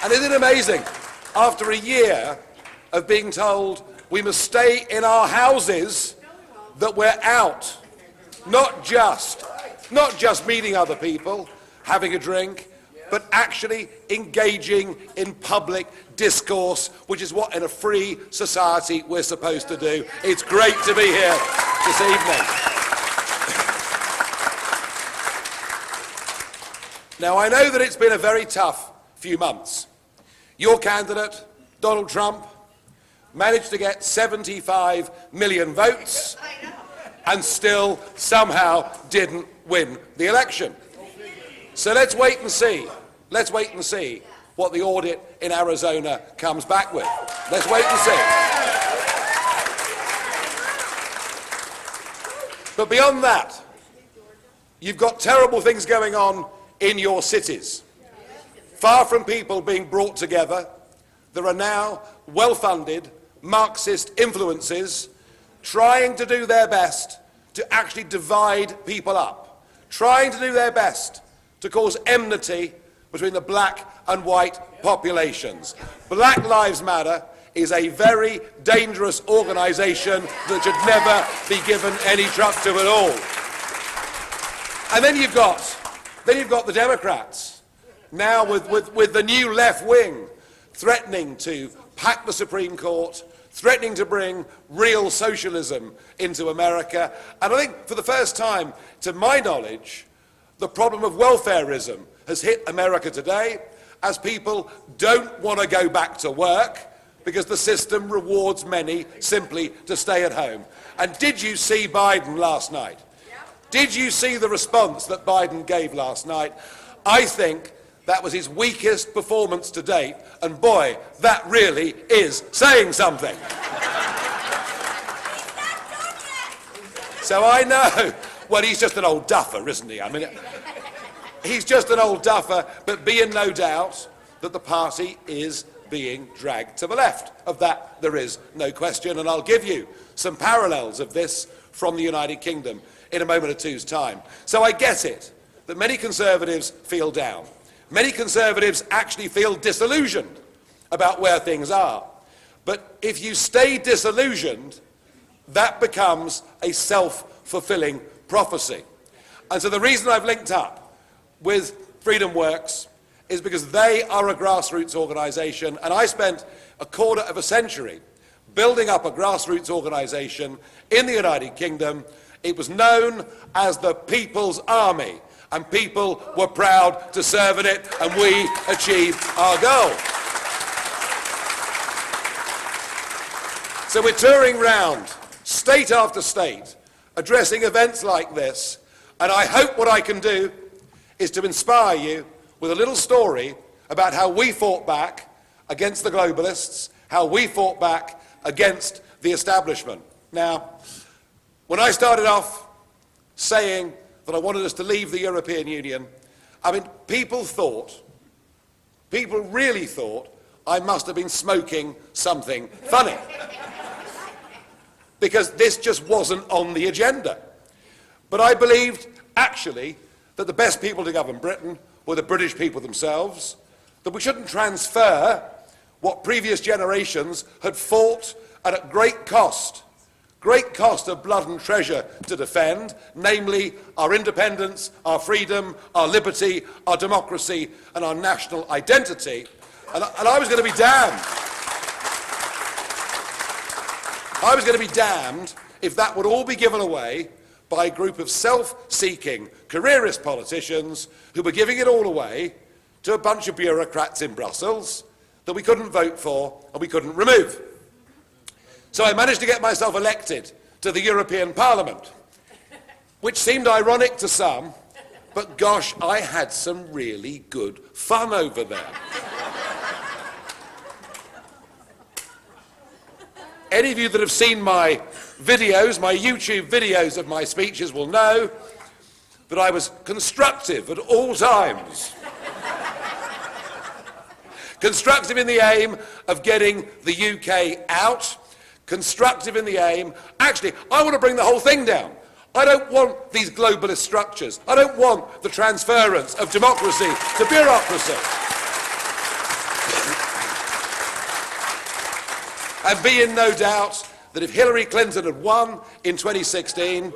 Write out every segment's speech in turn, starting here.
And isn't it amazing? After a year of being told we must stay in our houses, that we're out. Not just meeting other people, having a drink, but actually engaging in public discourse, which is what in a free society we're supposed to do. It's great to be here this evening. Now, I know that it's been a very tough few months. Your candidate, Donald Trump, managed to get 75 million votes and still somehow didn't win the election. So let's wait and see. Let's wait and see what the audit in Arizona comes back with. Let's wait and see. But beyond that, you've got terrible things going on in your cities. Far from people being brought together, there are now well-funded Marxist influences trying to do their best to actually divide people up, trying to do their best to cause enmity between the black and white populations. Black Lives Matter is a very dangerous organisation that should never be given any trust to at all. And then you've got the Democrats, now with the new left wing threatening to pack the Supreme Court, threatening to bring real socialism into America. And I think for the first time, to my knowledge, the problem of welfarism has hit America today, as people don't want to go back to work because the system rewards many simply to stay at home. And did you see Biden last night? Did you see the response that Biden gave last night? I think that was his weakest performance to date, and boy, that really is saying something. So I know, well, he's just an old duffer, isn't he? I mean, he's just an old duffer, but be in no doubt that the party is being dragged to the left. Of that, there is no question, and I'll give you some parallels of this from the United Kingdom in a moment or two's time. So I get it, that many Conservatives feel down. Many Conservatives actually feel disillusioned about where things are. But if you stay disillusioned, that becomes a self-fulfilling prophecy. And so the reason I've linked up with Freedom Works is because they are a grassroots organisation, and I spent a quarter of a century building up a grassroots organisation in the United Kingdom. It was known as the People's Army, and people were proud to serve in it, and we achieved our goal. So we're touring round, state after state, addressing events like this, and I hope what I can do is to inspire you with a little story about how we fought back against the globalists, how we fought back against the establishment. Now, when I started off saying that I wanted us to leave the European Union, I mean, people really thought I must have been smoking something funny. Because this just wasn't on the agenda. But I believed, actually, that the best people to govern Britain were the British people themselves, that we shouldn't transfer what previous generations had fought at great cost of blood and treasure to defend, namely our independence, our freedom, our liberty, our democracy, and our national identity. And I was going to be damned. I was going to be damned if that would all be given away by a group of self-seeking, careerist politicians who were giving it all away to a bunch of bureaucrats in Brussels that we couldn't vote for and we couldn't remove. So I managed to get myself elected to the European Parliament, which seemed ironic to some, but gosh, I had some really good fun over there. Any of you that have seen my videos, my YouTube videos of my speeches, will know that I was constructive at all times. Constructive in the aim of getting the UK out. Constructive in the aim, actually, I want to bring the whole thing down. I don't want these globalist structures. I don't want the transference of democracy to bureaucracy. And be in no doubt that if Hillary Clinton had won in 2016,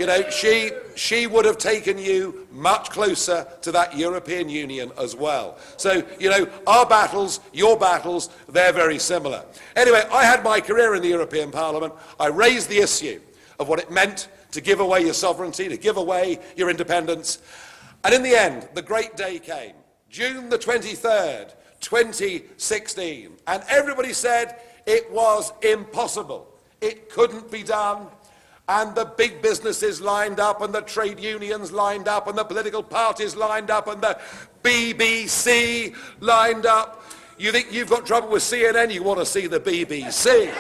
you know, she would have taken you much closer to that European Union as well. So, you know, our battles, your battles, they're very similar. Anyway, I had my career in the European Parliament. I raised the issue of what it meant to give away your sovereignty, to give away your independence. And in the end, the great day came, June the 23rd, 2016. And everybody said it was impossible. It couldn't be done. And the big businesses lined up, and the trade unions lined up, and the political parties lined up, and the BBC lined up. You think you've got trouble with CNN, you want to see the BBC.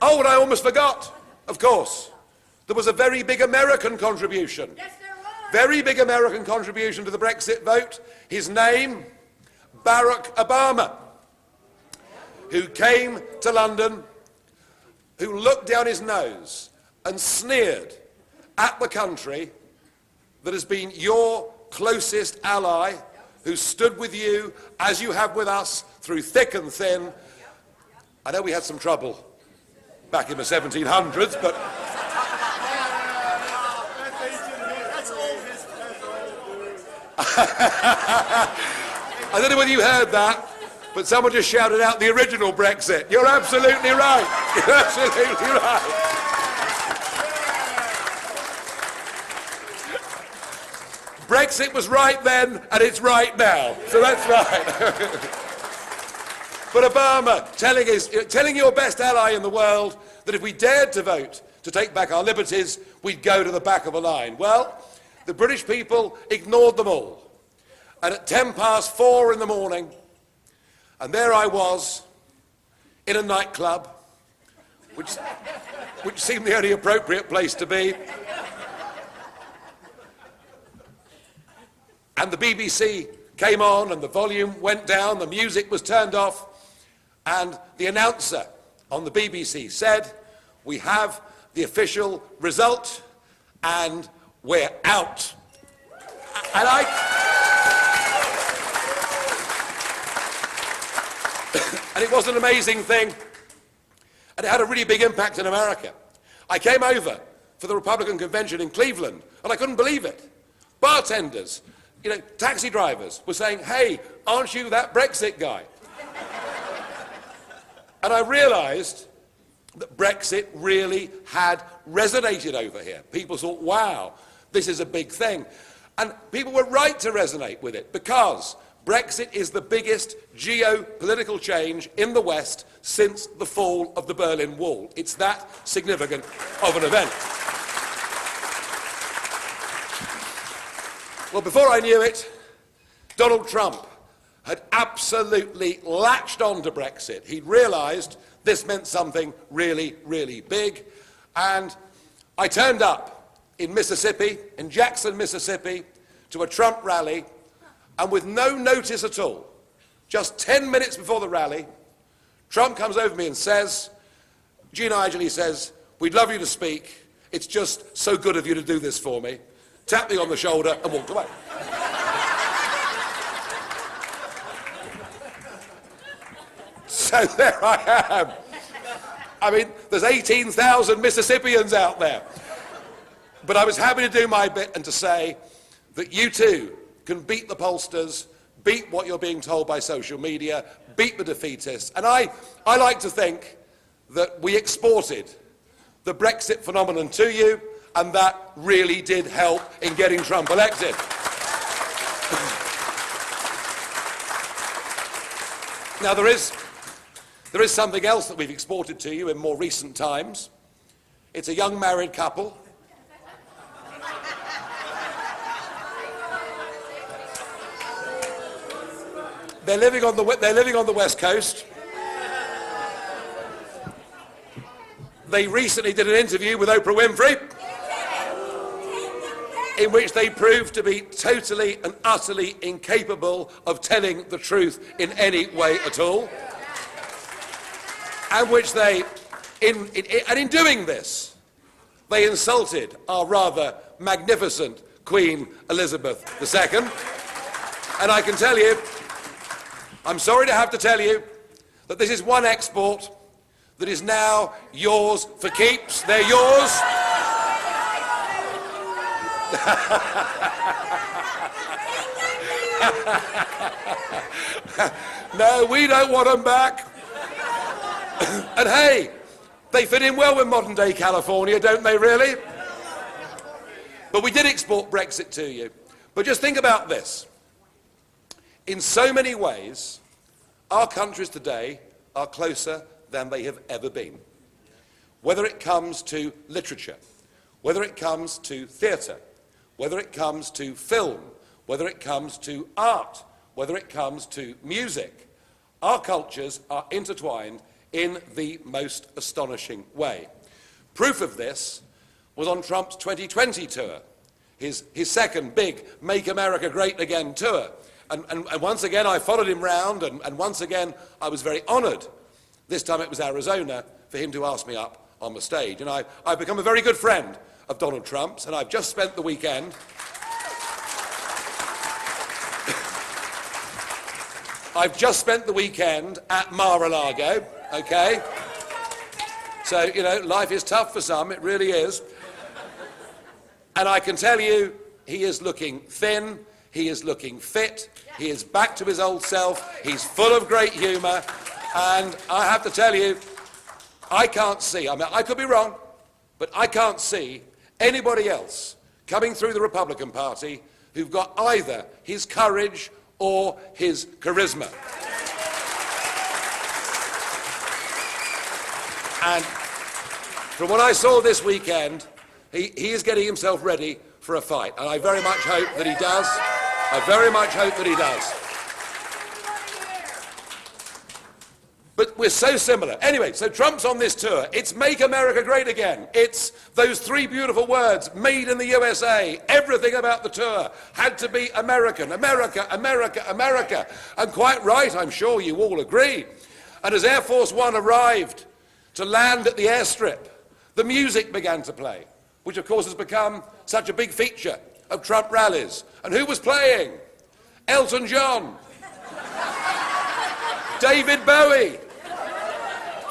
Oh, and I almost forgot, of course, there was a very big American contribution. Yes, there was. Very big American contribution to the Brexit vote. His name, Barack Obama, who came to London, who looked down his nose and sneered at the country that has been your closest ally, who stood with you, as you have with us, through thick and thin. I know we had some trouble back in the 1700s, but... I don't know whether you heard that, but someone just shouted out the original Brexit. You're absolutely right. You're absolutely right. Brexit was right then, and it's right now. So that's right. But Obama telling your best ally in the world that if we dared to vote to take back our liberties, we'd go to the back of a line. Well, the British people ignored them all. And at 4:10 in the morning, and there I was in a nightclub, which seemed the only appropriate place to be. And the BBC came on, and the volume went down, the music was turned off, and the announcer on the BBC said, "We have the official result, and we're out." And and it was an amazing thing, and it had a really big impact in America. I came over for the Republican convention in Cleveland, and I couldn't believe it. Bartenders, you know, taxi drivers were saying, "Hey, aren't you that Brexit guy?" And I realized that Brexit really had resonated over here. People thought, wow, this is a big thing. And people were right to resonate with it, because Brexit is the biggest geopolitical change in the West since the fall of the Berlin Wall. It's that significant of an event. Well, before I knew it, Donald Trump had absolutely latched on to Brexit. He'd realized this meant something really, really big. And I turned up in Mississippi, in Jackson, Mississippi, to a Trump rally, and with no notice at all, just 10 minutes before the rally, Trump comes over to me and says, "Gee, Nigel," he says, "we'd love you to speak. It's just so good of you to do this for me." Tapped me on the shoulder and walked away. So there I am. I mean, there's 18,000 Mississippians out there. But I was happy to do my bit and to say that you too can beat the pollsters, beat what you're being told by social media, beat the defeatists. And I like to think that we exported the Brexit phenomenon to you, and that really did help in getting Trump elected. Now, there is something else that we've exported to you in more recent times. It's a young married couple. They're living on the West Coast. They recently did an interview with Oprah Winfrey, in which they proved to be totally and utterly incapable of telling the truth in any way at all. And which in doing this, they insulted our rather magnificent Queen Elizabeth II. And I can tell you, I'm sorry to have to tell you that this is one export that is now yours for keeps. They're yours. No, we don't want them back. And hey, they fit in well with modern day California, don't they really? But we did export Brexit to you. But just think about this. In so many ways, our countries today are closer than they have ever been. Whether it comes to literature, whether it comes to theatre, whether it comes to film, whether it comes to art, whether it comes to music, our cultures are intertwined in the most astonishing way. Proof of this was on Trump's 2020 tour, his second big Make America Great Again tour. And once again, I followed him round, and once again, I was very honoured. This time it was Arizona, for him to ask me up on the stage. And I've become a very good friend of Donald Trump's, and I've just spent the weekend at Mar-a-Lago, okay? So, you know, life is tough for some, it really is. And I can tell you, he is looking thin, he is looking fit, he is back to his old self, he's full of great humour, and I have to tell you, I can't see, I mean, I could be wrong, but I can't see anybody else coming through the Republican Party who've got either his courage or his charisma. And from what I saw this weekend, he is getting himself ready for a fight, and I very much hope that he does. I very much hope that he does. But we're so similar. Anyway, so Trump's on this tour. It's Make America Great Again. It's those three beautiful words, made in the USA. Everything about the tour had to be American. America, America, America. And quite right, I'm sure you all agree. And as Air Force One arrived to land at the airstrip, the music began to play, which of course has become such a big feature of Trump rallies. And who was playing? Elton John, David Bowie,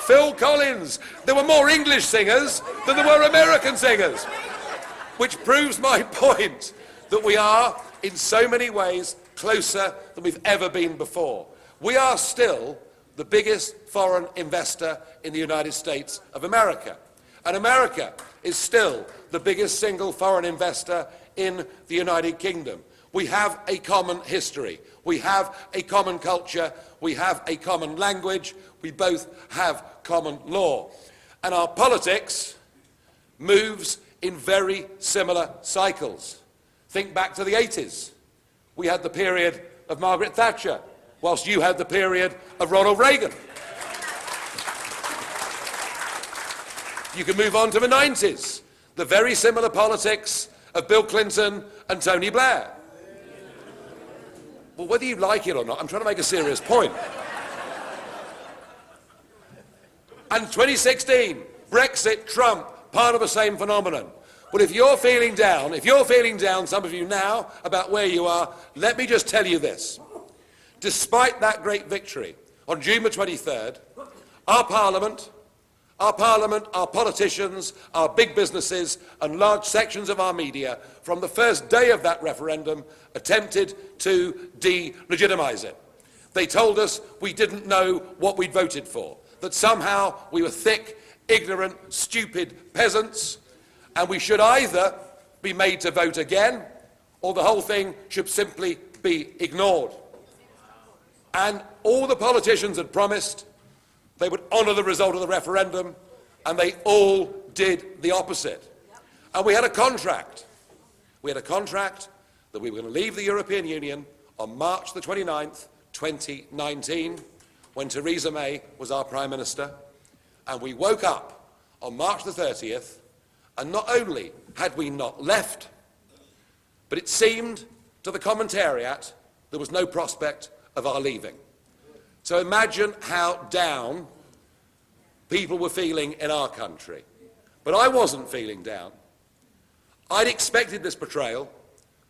Phil Collins. There were more English singers than there were American singers, which proves my point that we are, in so many ways, closer than we've ever been before. We are still the biggest foreign investor in the United States of America. And America is still the biggest single foreign investor in the United Kingdom. We have a common history. We have a common culture. We have a common language. We both have common law. And our politics moves in very similar cycles. Think back to the 80s. We had the period of Margaret Thatcher, whilst you had the period of Ronald Reagan. You can move on to the 90s, the very similar politics of Bill Clinton and Tony Blair. Well, whether you like it or not, I'm trying to make a serious point. And 2016, Brexit, Trump, part of the same phenomenon. Well, if you're feeling down, some of you now, about where you are, let me just tell you this. Despite that great victory on June the 23rd, our Parliament, our politicians, our big businesses and large sections of our media, from the first day of that referendum, attempted to delegitimise it. They told us we didn't know what we'd voted for, that somehow we were thick, ignorant, stupid peasants, and we should either be made to vote again, or the whole thing should simply be ignored. And all the politicians had promised they would honour the result of the referendum, and they all did the opposite. And we had a contract. We had a contract that we were going to leave the European Union on March the 29th, 2019, when Teresa May was our Prime Minister. And we woke up on March the 30th, and not only had we not left, but it seemed to the commentariat there was no prospect of our leaving. So imagine how down people were feeling in our country. But I wasn't feeling down. I'd expected this betrayal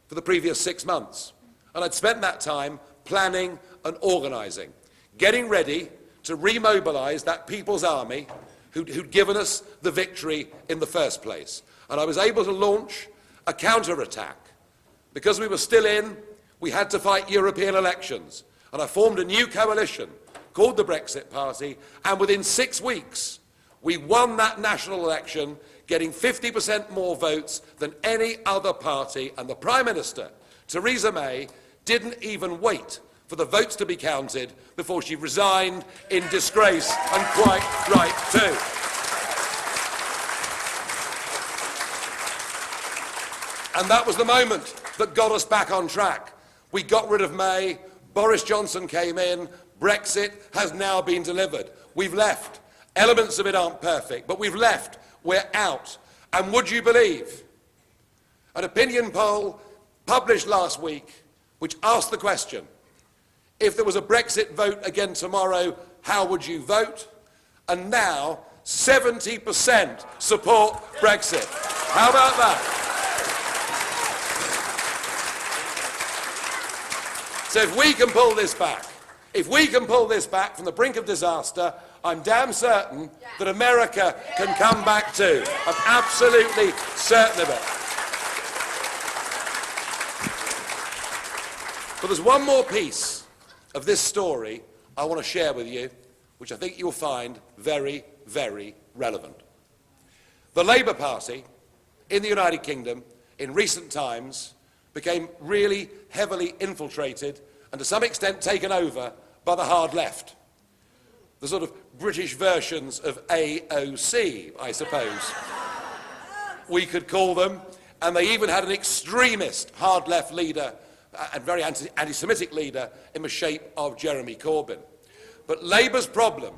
for the previous 6 months, and I'd spent that time planning and organising, getting ready to remobilise that People's Army who'd given us the victory in the first place. And I was able to launch a counter-attack. Because we were still in, we had to fight European elections. And I formed a new coalition called the Brexit Party, and within 6 weeks, we won that national election, getting 50% more votes than any other party, and the Prime Minister, Teresa May, didn't even wait for the votes to be counted before she resigned in disgrace, and quite right too. And that was the moment that got us back on track. We got rid of May, Boris Johnson came in, Brexit has now been delivered. We've left. Elements of it aren't perfect, but we've left. We're out. And would you believe, an opinion poll published last week, which asked the question, if there was a Brexit vote again tomorrow, how would you vote? And now, 70% support Brexit. How about that? So if we can pull this back, from the brink of disaster, I'm damn certain that America can come back too. I'm absolutely certain of it. But there's one more piece of this story I want to share with you, which I think you'll find very, very relevant. The Labour Party in the United Kingdom in recent times became really heavily infiltrated and to some extent taken over by the hard left. The sort of British versions of AOC, I suppose we could call them. And they even had an extremist hard left leader and very anti-Semitic leader in the shape of Jeremy Corbyn. But Labour's problem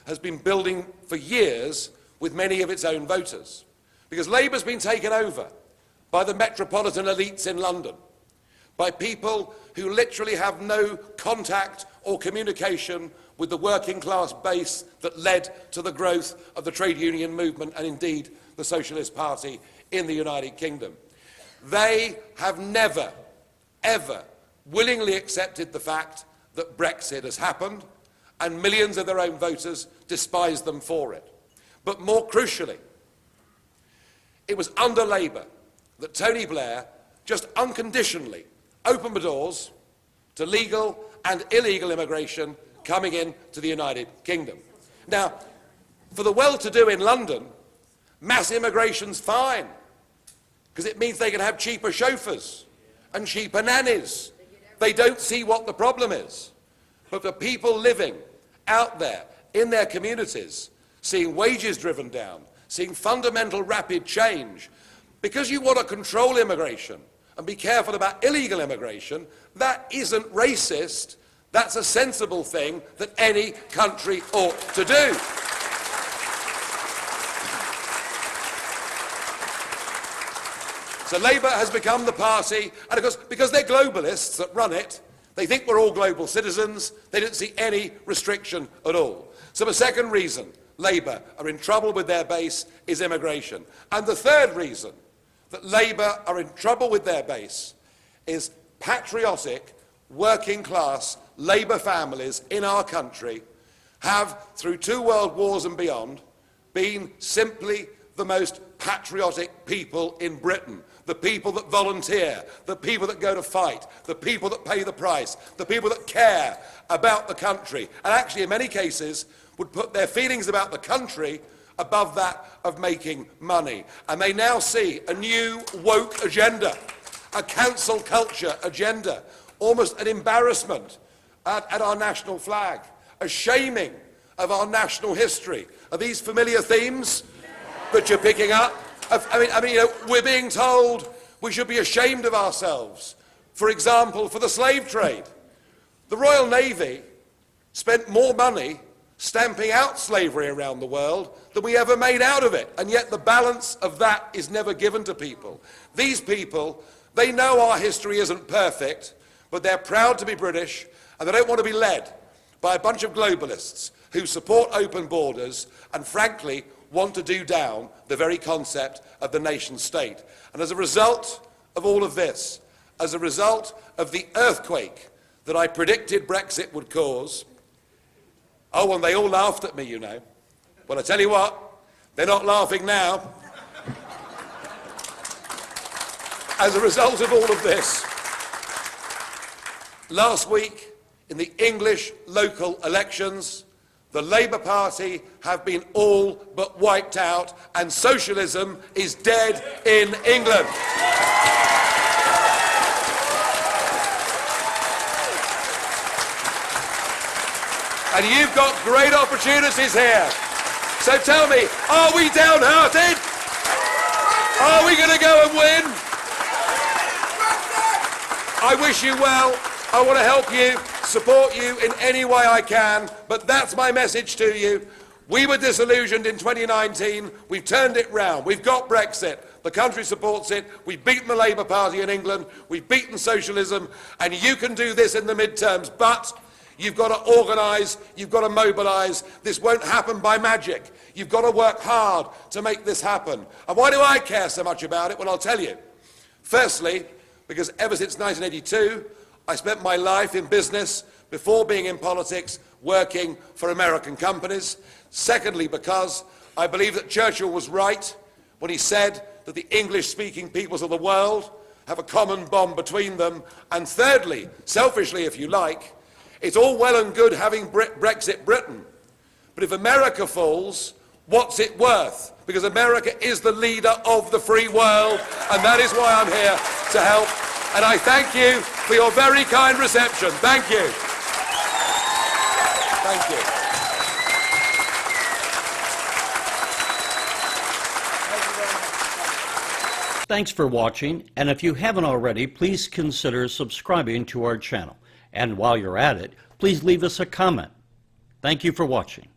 has been building for years with many of its own voters. Because Labour's been taken over by the metropolitan elites in London, by people who literally have no contact or communication with the working class base that led to the growth of the trade union movement and indeed the Socialist Party in the United Kingdom. They have never, ever willingly accepted the fact that Brexit has happened, and millions of their own voters despise them for it. But more crucially, it was under Labour that Tony Blair just unconditionally opened the doors to legal and illegal immigration coming into the United Kingdom. Now, for the well-to-do in London, mass immigration's fine, because it means they can have cheaper chauffeurs and cheaper nannies. They don't see what the problem is. But for people living out there in their communities, seeing wages driven down, seeing fundamental rapid change, because you want to control immigration and be careful about illegal immigration, that isn't racist. That's a sensible thing that any country ought to do. So Labour has become the party, and of course, because they're globalists that run it, they think we're all global citizens. They don't see any restriction at all. So the second reason Labour are in trouble with their base is immigration. And the third reason that Labour are in trouble with their base is patriotic, working-class Labour families in our country have, through 2 world wars and beyond, been simply the most patriotic people in Britain. The people that volunteer, the people that go to fight, the people that pay the price, the people that care about the country, and actually in many cases would put their feelings about the country above that of making money. And they now see a new woke agenda, a cancel culture agenda, almost an embarrassment at our national flag, a shaming of our national history. Are these familiar themes that you're picking up? I mean, we're being told we should be ashamed of ourselves, for example, for the slave trade. The Royal Navy spent more money stamping out slavery around the world than we ever made out of it, and yet the balance of that is never given to people. These people, they know our history isn't perfect, but they're proud to be British, and they don't want to be led by a bunch of globalists who support open borders and, frankly, want to do down the very concept of the nation state. And as a result of all of this, as a result of the earthquake that I predicted Brexit would cause. Oh, and they all laughed at me, you know. Well, I tell you what, they're not laughing now. As a result of all of this, last week in the English local elections, the Labour Party have been all but wiped out, and socialism is dead in England. And you've got great opportunities here. So tell me, are we downhearted? Are we going to go and win? I wish you well. I want to help you, support you in any way I can, but that's my message to you. We were disillusioned in 2019. We've turned it round. We've got Brexit. The country supports it. We've beaten the Labour Party in England. We've beaten socialism. And you can do this in the midterms, but you've got to organise, you've got to mobilise. This won't happen by magic. You've got to work hard to make this happen. And why do I care so much about it? Well, I'll tell you. Firstly, because ever since 1982, I spent my life in business before being in politics, working for American companies. Secondly, because I believe that Churchill was right when he said that the English-speaking peoples of the world have a common bond between them. And thirdly, selfishly if you like, it's all well and good having Brexit Britain, but if America falls, what's it worth? Because America is the leader of the free world, and that is why I'm here to help. And I thank you for your very kind reception. Thank you. Thank you. Thanks for watching, and if you haven't already, please consider subscribing to our channel. And while you're at it, please leave us a comment. Thank you for watching.